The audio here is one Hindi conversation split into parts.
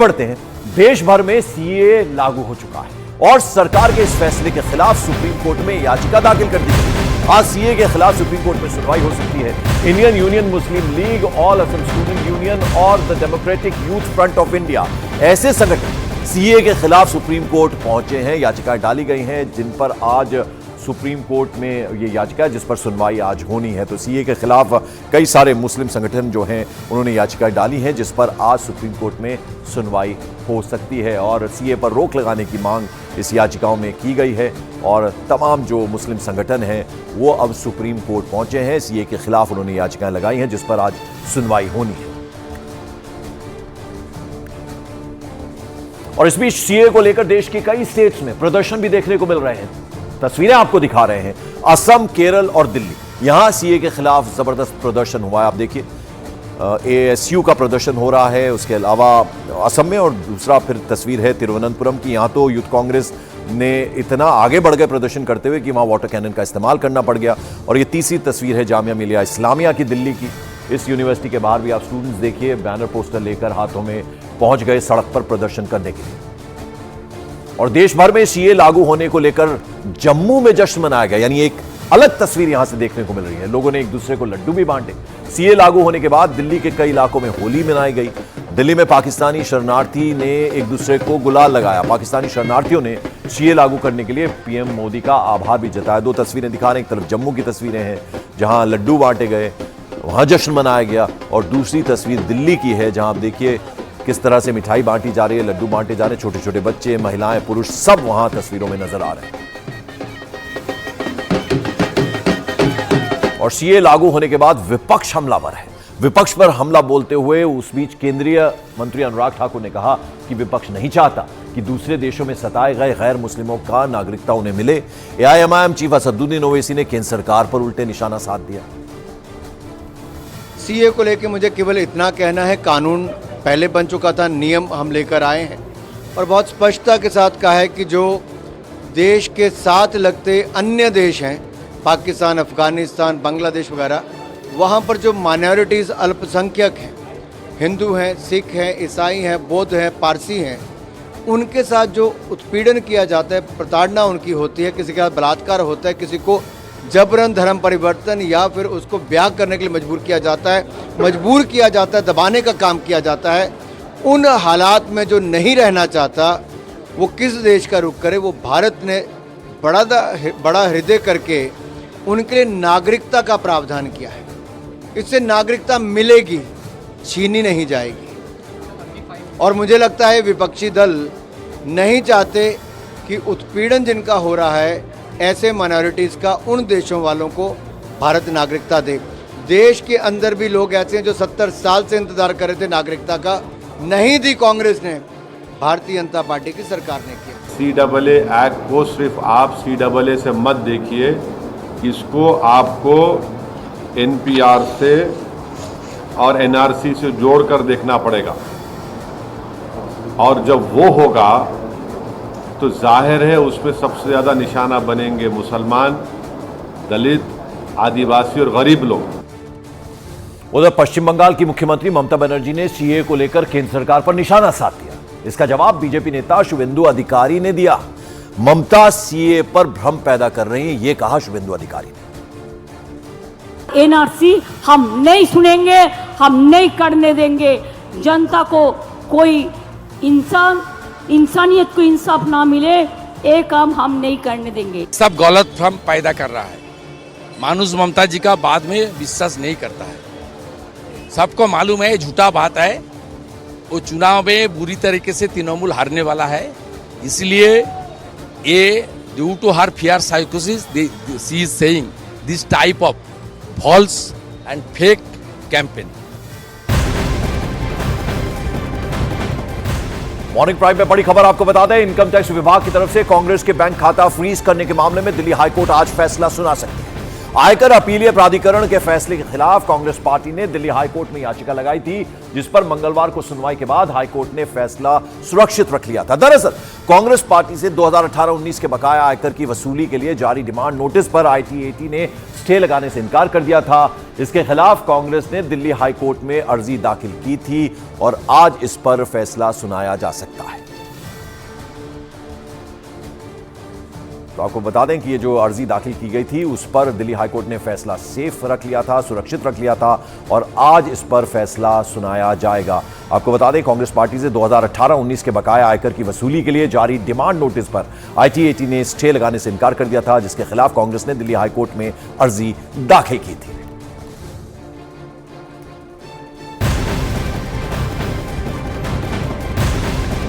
बढ़ते हैं। देश भर में सीए लागू हो चुका है और सरकार के इस फैसले के खिलाफ सुप्रीम कोर्ट में याचिका दाखिल कर दी गई। आज सीए के खिलाफ सुप्रीम कोर्ट में सुनवाई हो सकती है। Indian Union Muslim League, All Assam Student Union और the Democratic Youth Front of India ऐसे संगठन सीए के खिलाफ सुप्रीम कोर्ट पहुंचे हैं। याचिकाएं डाली गई हैं जिन पर आज सुप्रीम कोर्ट में ये याचिका जिस पर सुनवाई आज होनी है। तो सीए के खिलाफ कई सारे मुस्लिम संगठन जो हैं उन्होंने याचिकाएं डाली हैं जिस पर आज सुप्रीम कोर्ट में सुनवाई हो सकती है और सीए पर रोक लगाने की मांग इस याचिकाओं में की गई है और तमाम जो मुस्लिम संगठन हैं वो अब सुप्रीम कोर्ट पहुंचे हैं। सीए के खिलाफ उन्होंने याचिकाएं लगाई हैं जिस पर आज सुनवाई होनी है। और इस बीच सीए को लेकर देश के कई स्टेट्स में प्रदर्शन भी देखने को मिल रहे हैं। तस्वीरें आपको दिखा रहे हैं। असम, केरल और दिल्ली, यहां सीए के खिलाफ जबरदस्त प्रदर्शन हुआ है। आप देखिए एएसयू का प्रदर्शन हो रहा है। उसके अलावा असम में और दूसरा फिर तस्वीर है तिरुवनंतपुरम की। यहां तो यूथ कांग्रेस ने इतना आगे बढ़ गए प्रदर्शन करते हुए कि वहां वाटर कैनन का इस्तेमाल करना पड़ गया। और ये तीसरी तस्वीर है जामिया मिलिया इस्लामिया की, दिल्ली की। इस यूनिवर्सिटी के बाहर भी आप स्टूडेंट्स देखिए बैनर पोस्टर लेकर हाथों में पहुंच गए सड़क पर प्रदर्शन करने के लिए। और देश भर में सीए लागू होने को लेकर जम्मू में जश्न मनाया गया, यानी एक अलग तस्वीर यहां से देखने को मिल रही है। लोगों ने एक दूसरे को लड्डू भी बांटे। सीए लागू होने के बाद दिल्ली के कई इलाकों में होली मनाई गई। दिल्ली में पाकिस्तानी शरणार्थी ने एक दूसरे को गुलाल लगाया। पाकिस्तानी शरणार्थियों ने सीए लागू करने के लिए पीएम मोदी का आभार भी जताया। दो तस्वीरें दिखा रहे हैं। एक तरफ जम्मू की तस्वीरें हैं जहां लड्डू बांटे गए, वहां जश्न मनाया गया, और दूसरी तस्वीर दिल्ली की है जहां आप देखिए किस तरह से मिठाई बांटी जा रही है, लड्डू बांटे जा रहे हैं। छोटे छोटे बच्चे, महिलाएं, पुरुष सब वहां तस्वीरों में नजर आ रहे हैं। और सीए लागू होने के बाद विपक्ष हमलावर है। विपक्ष पर हमला बोलते हुए उस बीच केंद्रीय मंत्री अनुराग ठाकुर ने कहा कि विपक्ष नहीं चाहता कि दूसरे देशों में सताए गए गैर मुस्लिमों का नागरिकता उन्हें मिले। एआईएमआईएम चीफ असदुद्दीन ओवैसी ने केंद्र सरकार पर उल्टे निशाना साध दिया। सीए को लेकर मुझे केवल इतना कहना है, कानून पहले बन चुका था, नियम हम लेकर आए हैं और बहुत स्पष्टता के साथ कहा है कि जो देश के साथ लगते अन्य देश हैं, पाकिस्तान, अफगानिस्तान, बांग्लादेश वगैरह, वहाँ पर जो माइनॉरिटीज़ अल्पसंख्यक हैं, हिंदू हैं, सिख हैं, ईसाई हैं, बौद्ध हैं, पारसी हैं, उनके साथ जो उत्पीड़न किया जाता है, प्रताड़ना उनकी होती है, किसी के साथ बलात्कार होता है, किसी को जबरन धर्म परिवर्तन या फिर उसको ब्याह करने के लिए मजबूर किया जाता है, दबाने का काम किया जाता है। उन हालात में जो नहीं रहना चाहता वो किस देश का रुख करे। वो भारत ने बड़ा हृदय करके उनके लिए नागरिकता का प्रावधान किया है। इससे नागरिकता मिलेगी, छीनी नहीं जाएगी। और मुझे लगता है विपक्षी दल नहीं चाहते कि उत्पीड़न जिनका हो रहा है ऐसे माइनॉरिटीज़ का उन देशों वालों को भारत नागरिकता दे। देश के अंदर भी लोग ऐसे हैं जो 70 साल से इंतजार कर रहे थे नागरिकता का, नहीं दी कांग्रेस ने, भारतीय जनता पार्टी की सरकार ने किया। सीएए एक्ट को सिर्फ आप सीएए से मत देखिए, इसको आपको एनपीआर से और एनआरसी से जोड़कर देखना पड़ेगा। और जब वो होगा तो जाहिर है उसमें सबसे ज़्यादा निशाना बनेंगे मुसलमान, दलित, आदिवासी और गरीब लोग। उधर पश्चिम बंगाल की मुख्यमंत्री ममता बनर्जी ने सीए को लेकर केंद्र सरकार पर निशाना साध दिया। इसका जवाब बीजेपी नेता शुभेंदु अधिकारी ने दिया। ममता सीए पर भ्रम पैदा कर रही हैं, यह कहा शुभेंदु अधिकारी ने। एनआरसी हम नहीं सुनेंगे, हम नहीं करने देंगे। जनता को कोई इंसानियत को इंसाफ ना मिले, एक काम हम नहीं करने देंगे। सब गलत भ्रम पैदा कर रहा है। मानुष ममता जी का बाद में विश्वास नहीं करता है। सबको मालूम है झूठा बात है। वो चुनाव में बुरी तरीके से तृणमूल हारने वाला है। इसलिए ये ड्यू टू हर फियर साइकोसिस she is saying this type of false and fake campaign. Morning prime में बड़ी खबर आपको बता दें, इनकम टैक्स विभाग की तरफ से कांग्रेस के बैंक खाता फ्रीज करने के मामले में दिल्ली हाईकोर्ट आज फैसला सुना सकती है। आयकर अपीलीय प्राधिकरण के फैसले के खिलाफ कांग्रेस पार्टी ने दिल्ली हाईकोर्ट में याचिका लगाई थी, जिस पर मंगलवार को सुनवाई के बाद हाईकोर्ट ने फैसला सुरक्षित रख लिया था। दरअसल कांग्रेस पार्टी से 2018-19 के बकाया आयकर की वसूली के लिए जारी डिमांड नोटिस पर ITAT ने स्टे लगाने से इनकार कर दिया था। इसके खिलाफ कांग्रेस ने दिल्ली हाईकोर्ट में अर्जी दाखिल की थी और आज इस पर फैसला सुनाया जा सकता है। तो आपको बता दें कि ये जो अर्जी दाखिल की गई थी उस पर दिल्ली हाईकोर्ट ने फैसला सेफ रख लिया था, सुरक्षित रख लिया था और आज इस पर फैसला सुनाया जाएगा। आपको बता दें कांग्रेस पार्टी से 2018-19 के बकाया आयकर की वसूली के लिए जारी डिमांड नोटिस पर ITAT ने स्टे लगाने से इनकार कर दिया था, जिसके खिलाफ कांग्रेस ने दिल्ली हाईकोर्ट में अर्जी दाखिल की थी।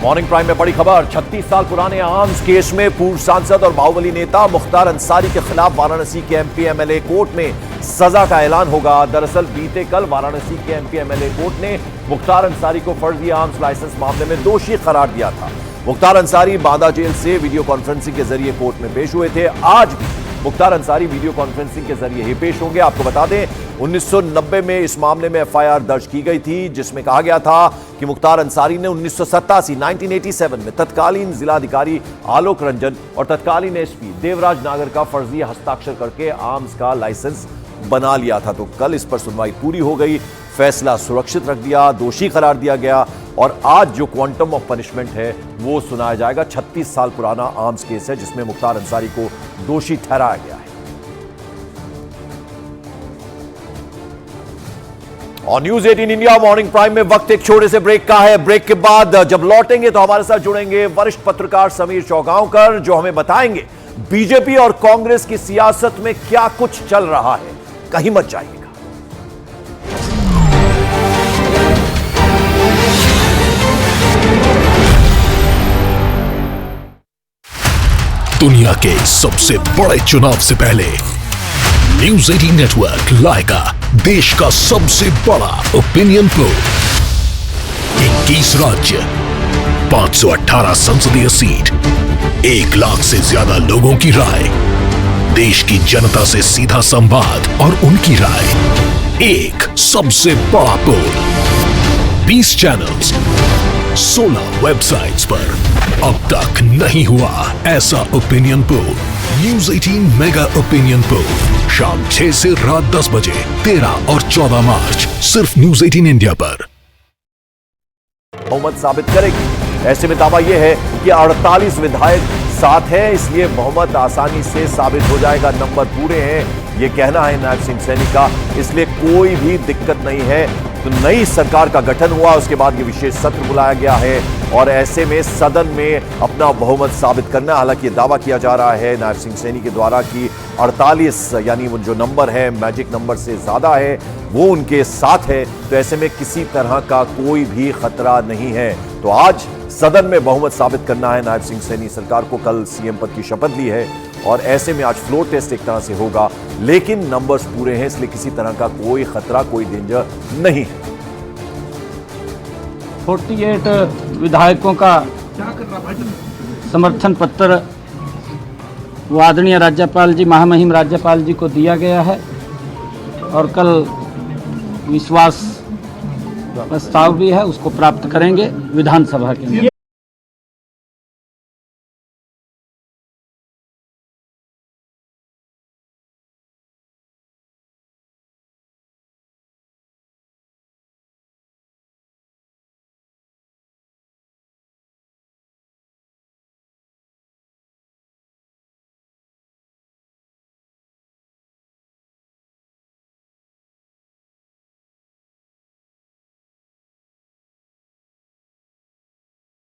मॉर्निंग प्राइम में बड़ी खबर, 36 साल पुराने आर्म्स केस में पूर्व सांसद और बाहुबली नेता मुख्तार अंसारी के खिलाफ वाराणसी के MP MLA कोर्ट में सजा का ऐलान होगा। दरअसल बीते कल वाराणसी के MP MLA कोर्ट ने मुख्तार अंसारी को फर्जी आर्म्स लाइसेंस मामले में दोषी करार दिया था। मुख्तार अंसारी बांदा जेल से वीडियो कॉन्फ्रेंसिंग के जरिए कोर्ट में पेश हुए थे। आज भी मुख्तार अंसारी वीडियो कॉन्फ्रेंसिंग के जरिए ही पेश होंगे। आपको बता दें 1990 में इस मामले में FIR दर्ज की गई थी, जिसमें कहा गया था कि मुख्तार अंसारी ने 1987 में तत्कालीन जिलाधिकारी आलोक रंजन और तत्कालीन SP देवराज नागर का फर्जी हस्ताक्षर करके आर्म्स का लाइसेंस बना लिया था। तो कल इस पर सुनवाई पूरी हो गई, फैसला सुरक्षित रख दिया, दोषी करार दिया गया और आज जो क्वांटम ऑफ पनिशमेंट है वो सुनाया जाएगा। 36 साल पुराना आर्म्स केस है जिसमें मुख्तार अंसारी को दोषी ठहराया गया है। और न्यूज 18 इंडिया मॉर्निंग प्राइम में वक्त एक छोटे से ब्रेक का है। ब्रेक के बाद जब लौटेंगे तो हमारे साथ जुड़ेंगे वरिष्ठ पत्रकार समीर चौगांवकर, जो हमें बताएंगे बीजेपी और कांग्रेस की सियासत में क्या कुछ चल रहा है। कहीं मत जाइएगा। दुनिया के सबसे बड़े चुनाव से पहले न्यूज 18 नेटवर्क लाएगा देश का सबसे बड़ा ओपिनियन पोल। 21 राज्य, 518 संसदीय सीट, 1 लाख से ज्यादा लोगों की राय, देश की जनता से सीधा संवाद और उनकी राय। एक सबसे बड़ा पोल, 20 चैनल्स, 16 वेबसाइट्स पर। अब तक नहीं हुआ ऐसा opinion poll. News 18 mega opinion poll, शाम 6 से रात 10 बजे, 13 और 14 मार्च, सिर्फ न्यूज 18 इंडिया पर। बहुमत साबित करेगी। ऐसे में दावा यह है कि 48 विधायक साथ हैं, इसलिए बहुमत आसानी से साबित हो जाएगा। नंबर पूरे हैं, ये कहना है नायब सिंह सैनी का, इसलिए कोई भी दिक्कत नहीं है। तो नई सरकार का गठन हुआ, उसके बाद ये विशेष सत्र बुलाया गया है और ऐसे में सदन में अपना बहुमत साबित करना। हालांकि ये दावा किया जा रहा है नायब सिंह सैनी के द्वारा कि 48 यानी वो जो नंबर है मैजिक नंबर से ज्यादा है वो उनके साथ है। तो ऐसे में किसी तरह का कोई भी खतरा नहीं है। तो आज सदन में बहुमत साबित करना है नायब सिंह सैनी सरकार को। कल CM पद की शपथ ली है और ऐसे में आज फ्लोर टेस्ट एक तरह से होगा, लेकिन नंबर्स पूरे हैं इसलिए किसी तरह का कोई खतरा, कोई डेंजर नहीं है। 48 विधायकों का समर्थन पत्र आदरणीय राज्यपाल जी, महामहिम राज्यपाल जी को दिया गया है और कल विश्वास प्रस्ताव भी है, उसको प्राप्त करेंगे विधानसभा के अंदर।